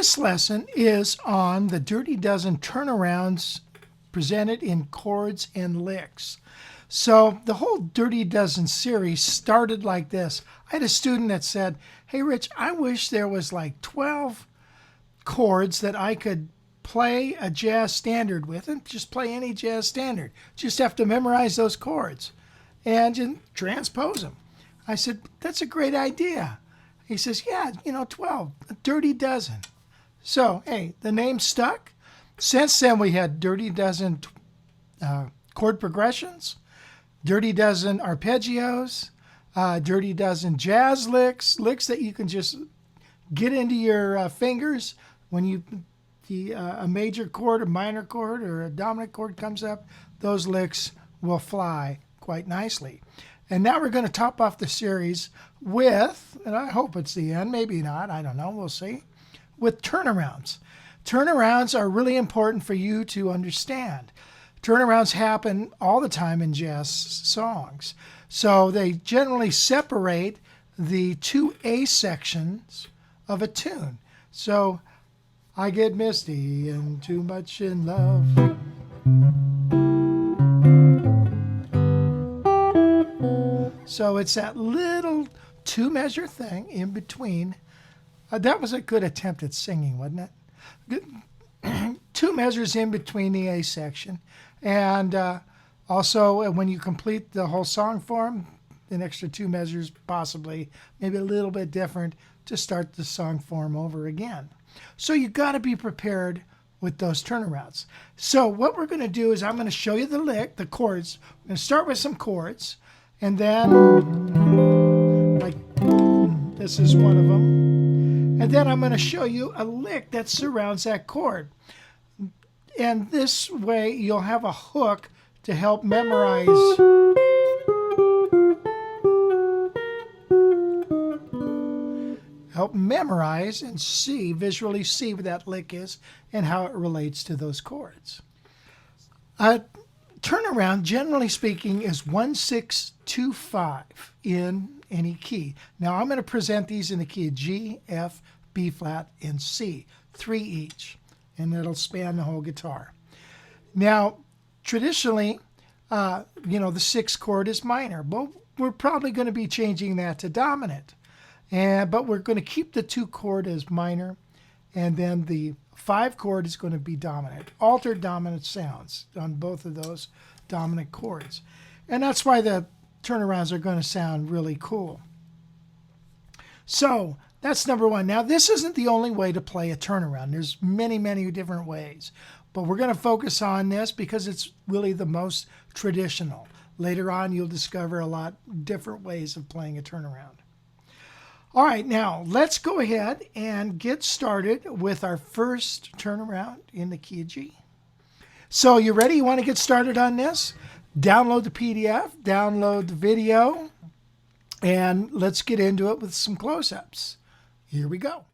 This lesson is on the Dirty Dozen turnarounds presented in chords and licks. So the whole Dirty Dozen series started like this. I had a student that said, "Hey Rich, I wish there was like 12 chords that I could play a jazz standard with and just play any jazz standard. Just have to memorize those chords and transpose them." I said, "That's a great idea." He says, "Yeah, 12, a Dirty Dozen." So, hey, the name stuck. Since then, we had Dirty Dozen chord progressions, Dirty Dozen arpeggios, Dirty Dozen jazz licks that you can just get into your fingers when a major chord, a minor chord, or a dominant chord comes up. Those licks will fly quite nicely. And now we're going to top off the series with, and I hope it's the end, maybe not, I don't know, we'll see, with turnarounds. Turnarounds are really important for you to understand. Turnarounds happen all the time in jazz songs. So they generally separate the two A sections of a tune. So I get misty and too much in love. So it's that little two-measure thing in between. That was a good attempt at singing, wasn't it? Two measures in between the A section. And also, when you complete the whole song form, an extra two measures, possibly, maybe a little bit different, to start the song form over again. So you got to be prepared with those turnarounds. So what we're going to do is I'm going to show you the chords. I'm going to start with some chords. And then, like, this is one of them. And then I'm going to show you a lick that surrounds that chord. And this way you'll have a hook to help memorize. And visually see what that lick is and how it relates to those chords. Turnaround, generally speaking, is 1-6-2-5 in any key. Now I'm going to present these in the key of G, F, B flat, and C, 3 each, and it'll span the whole guitar. Now, traditionally, the 6th chord is minor. Well, we're probably going to be changing that to dominant, but we're going to keep the 2 chord as minor, and then the 5 chord is going to be dominant. Altered dominant sounds on both of those dominant chords. And that's why the turnarounds are going to sound really cool. So that's number one. Now, this isn't the only way to play a turnaround. There's many, many different ways. But we're going to focus on this because it's really the most traditional. Later on, you'll discover a lot different ways of playing a turnaround. All right, now let's go ahead and get started with our first turnaround in the key of G. So you ready? You want to get started on this? Download the PDF, download the video, and let's get into it with some close-ups. Here we go.